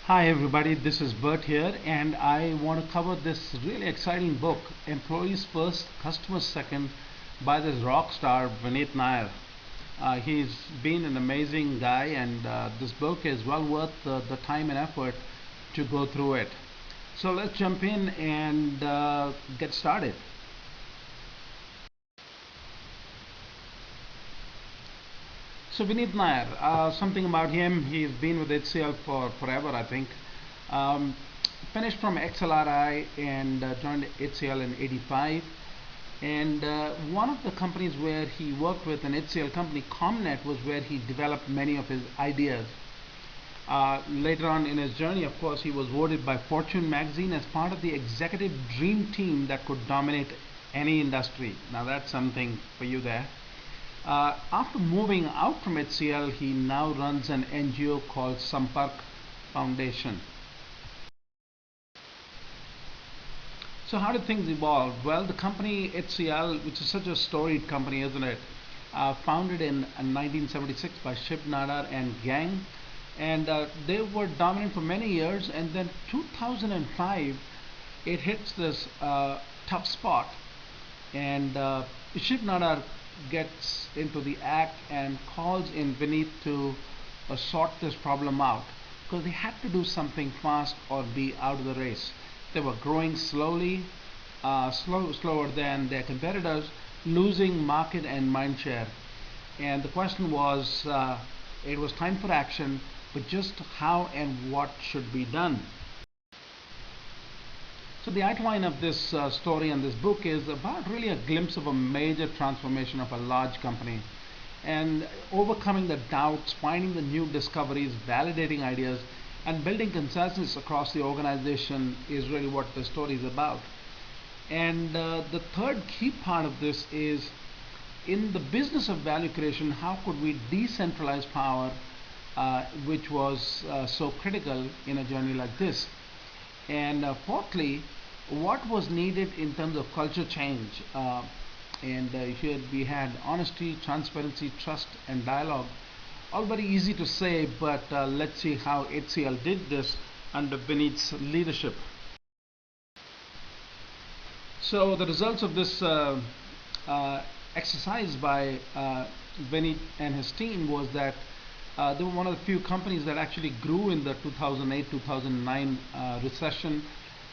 Hi everybody, this is Bert here, and I want to cover this really exciting book, Employees First, Customers Second, by this rock star Vineet Nayar. He's been an amazing guy, and this book is well worth the time and effort to go through it. So let's jump in and get started. So Vineet Nayar, something about him, he's been with HCL for forever, I think. Um, Finished from XLRI and joined HCL in '85. And one of the companies where he worked with an HCL company, Comnet, was where he developed many of his ideas. Later on in his journey, of course, he was voted by Fortune magazine as part of the executive dream team that could dominate any industry. Now that's something for you there. After moving out from HCL, he now runs an NGO called Sampark Foundation. So how did things evolve? Well, the company HCL, which is such a storied company, isn't it? Founded in 1976 by Shiv Nadar and gang, and they were dominant for many years. And then 2005, it hits this tough spot, and Shiv Nadar gets into the act and calls in Vineet to sort this problem out, because they had to do something fast or be out of the race. They were growing slowly, slower than their competitors, losing market and mind share. And the question was, it was time for action, but just how and what should be done. So the outline of this story and this book is about really a glimpse of a major transformation of a large company, and overcoming the doubts, finding the new discoveries, validating ideas, and building consensus across the organization is really what the story is about. And the third key part of this is, in the business of value creation, how could we decentralize power, which was so critical in a journey like this. And fourthly, what was needed in terms of culture change. And here we had honesty, transparency, trust, and dialogue. All very easy to say, but let's see how HCL did this under Vineet's leadership. So the results of this exercise by Vineet and his team was that they were one of the few companies that actually grew in the 2008-2009 recession.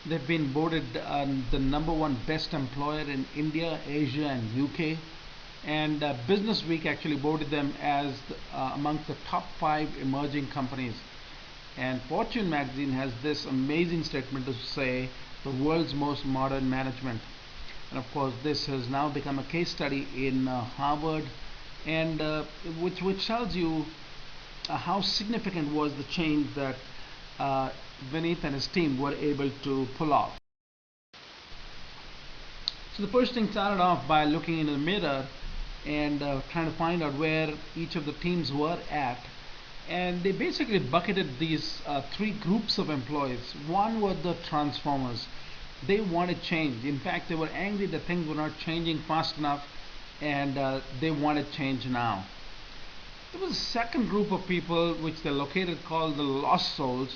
They've been voted the #1 best employer in India, Asia, and UK. And Business Week actually voted them as amongst the top 5 emerging companies. And Fortune magazine has this amazing statement to say, the world's most modern management. And of course, this has now become a case study in Harvard, and which tells you how significant was the change that Vineet and his team were able to pull off. So the first thing started off by looking in the mirror and trying to find out where each of the teams were at. And they basically bucketed these 3 groups of employees. One were the transformers. They wanted change. In fact, they were angry that things were not changing fast enough, and they wanted change now. There was a second group of people which they located called the lost souls,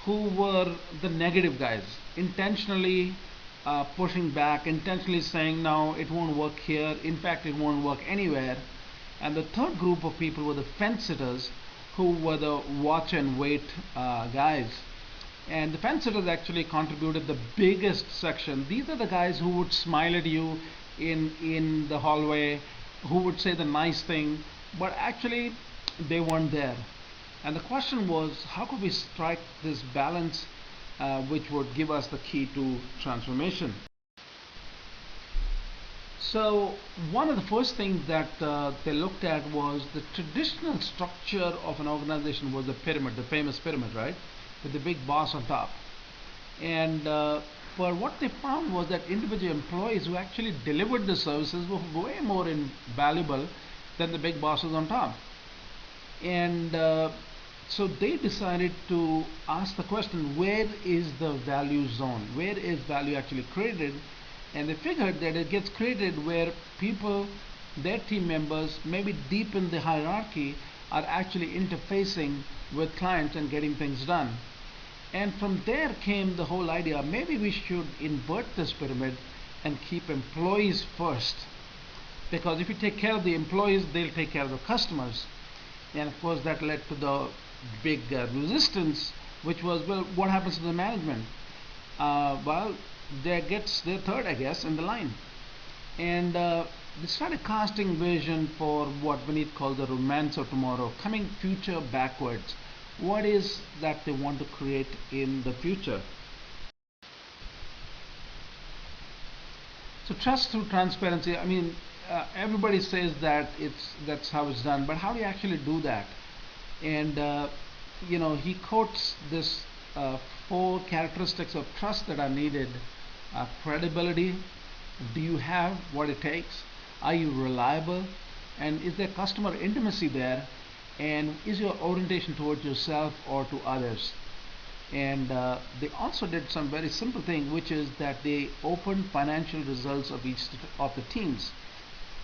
who were the negative guys, intentionally pushing back, intentionally saying, no, it won't work here, in fact it won't work anywhere. And the third group of people were the fence sitters, who were the watch and wait guys. And the fence sitters actually contributed the biggest section. These are the guys who would smile at you in the hallway, who would say the nice thing, but actually they weren't there. And the question was, how could we strike this balance which would give us the key to transformation? So one of the first things that they looked at was the traditional structure of an organization was the pyramid, the famous pyramid, right? With the big boss on top. And but what they found was that individual employees who actually delivered the services were way more invaluable than the big bosses on top. And so they decided to ask the question, where is the value zone? Where is value actually created? And they figured that it gets created where people, their team members, maybe deep in the hierarchy, are actually interfacing with clients and getting things done. And from there came the whole idea, maybe we should invert this pyramid and keep employees first. Because if you take care of the employees, they'll take care of the customers. And of course that led to the big resistance, which was, well, what happens to the management? Well, they're third, I guess, in the line. And they started casting vision for what Vineet called the romance of tomorrow, coming future backwards. What is that they want to create in the future? So trust through transparency. I mean, everybody says that that's how it's done, but how do you actually do that? And he quotes this four characteristics of trust that are needed: credibility. Do you have what it takes? Are you reliable? And is there customer intimacy there? And is your orientation towards yourself or to others? And they also did some very simple thing, which is that they opened financial results of each of the teams.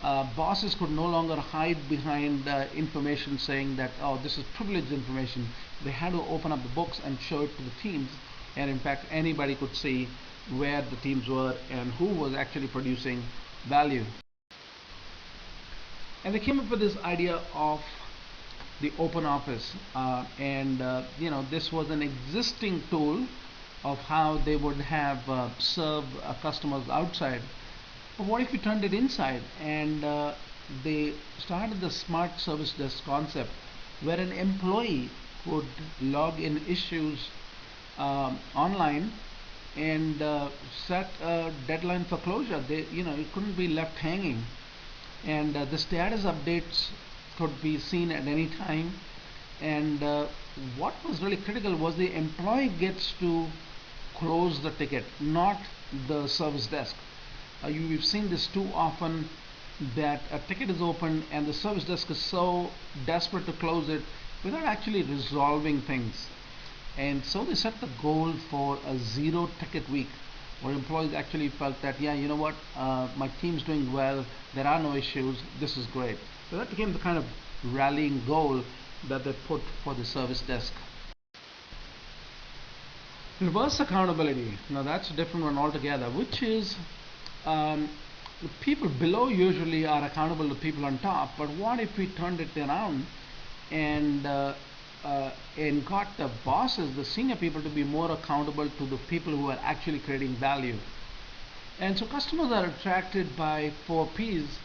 Bosses could no longer hide behind information saying that, oh, this is privileged information. They had to open up the books and show it to the teams, and in fact anybody could see where the teams were and who was actually producing value. And they came up with this idea of the open office, and this was an existing tool of how they would have serve customers outside. But what if we turned it inside? And they started the smart service desk concept, where an employee would log in issues online and set a deadline for closure. It couldn't be left hanging, and the status updates could be seen at any time. And what was really critical was the employee gets to close the ticket, not the service desk. We've seen this too often, that a ticket is open and the service desk is so desperate to close it without actually resolving things. And so they set the goal for a zero ticket week, where employees actually felt that, yeah, you know what, my team's doing well, there are no issues, this is great. So that became the kind of rallying goal that they put for the service desk. Reverse accountability. Now that's a different one altogether, which is the people below usually are accountable to people on top. But what if we turned it around and got the bosses, the senior people, to be more accountable to the people who are actually creating value? And so customers are attracted by 4 P's,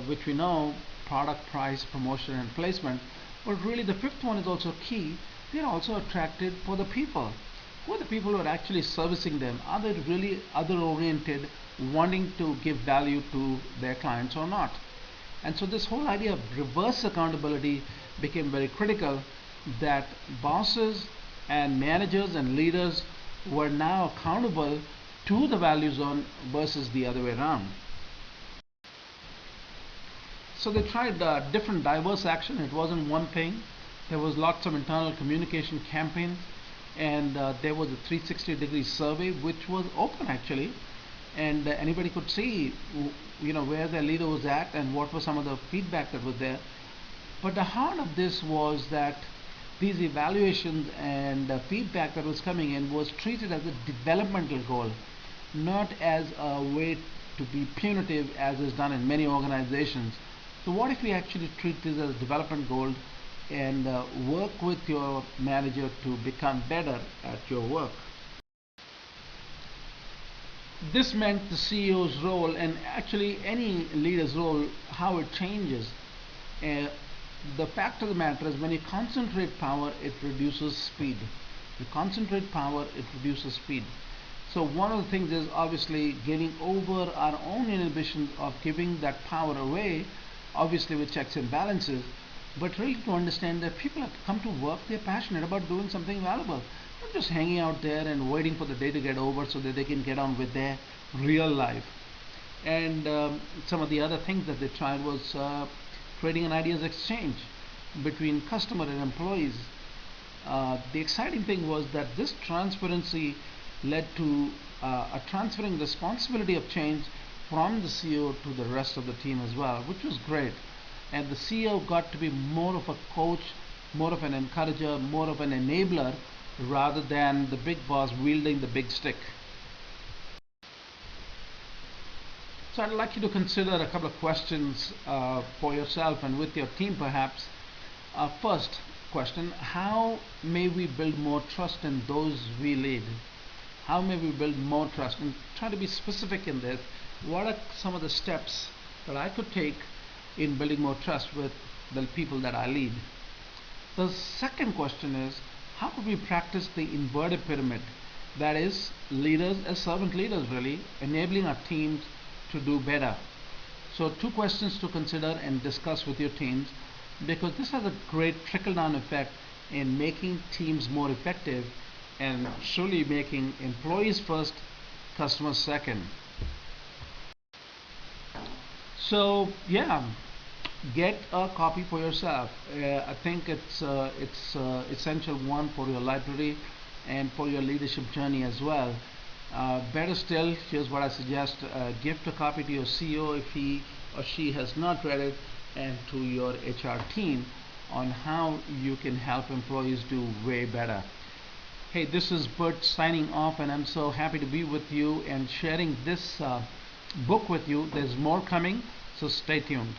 which we know: product, price, promotion, and placement. But really the 5th one is also key. They're also attracted for the people. Who are the people who are actually servicing them? Are they really other oriented, wanting to give value to their clients or not? And so this whole idea of reverse accountability became very critical, that bosses and managers and leaders were now accountable to the value zone versus the other way around. So they tried different diverse action. It wasn't one thing. There was lots of internal communication campaigns, and there was a 360-degree survey which was open actually, and anybody could see where their leader was at and what was some of the feedback that was there. But the heart of this was that these evaluations and feedback that was coming in was treated as a developmental goal, not as a way to be punitive as is done in many organizations. So what if we actually treat this as a development goal and work with your manager to become better at your work? This meant the CEO's role, and actually any leader's role, how it changes. The fact of the matter is, when you concentrate power, it reduces speed. You concentrate power, it reduces speed. So one of the things is obviously getting over our own inhibitions of giving that power away, obviously with checks and balances, but really to understand that people have come to work, they're passionate about doing something valuable, not just hanging out there and waiting for the day to get over so that they can get on with their real life. And some of the other things that they tried was creating an ideas exchange between customer and employees. The exciting thing was that this transparency led to a transferring responsibility of change from the CEO to the rest of the team as well, which was great. And the CEO got to be more of a coach, more of an encourager, more of an enabler rather than the big boss wielding the big stick. So I'd like you to consider a couple of questions for yourself and with your team perhaps. First question, how may we build more trust in those we lead? How may we build more trust? And try to be specific in this. What are some of the steps that I could take in building more trust with the people that I lead? The second question is, how could we practice the inverted pyramid? That is, leaders as servant leaders really, enabling our teams to do better. So two questions to consider and discuss with your teams, because this has a great trickle down effect in making teams more effective and truly making employees first, customers second. So yeah, get a copy for yourself. I think it's essential one for your library and for your leadership journey as well. Better still, here's what I suggest: gift a copy to your CEO if he or she has not read it, and to your HR team on how you can help employees do way better. Hey, this is Bert signing off, and I'm so happy to be with you and sharing this book with you. There's more coming, so stay tuned.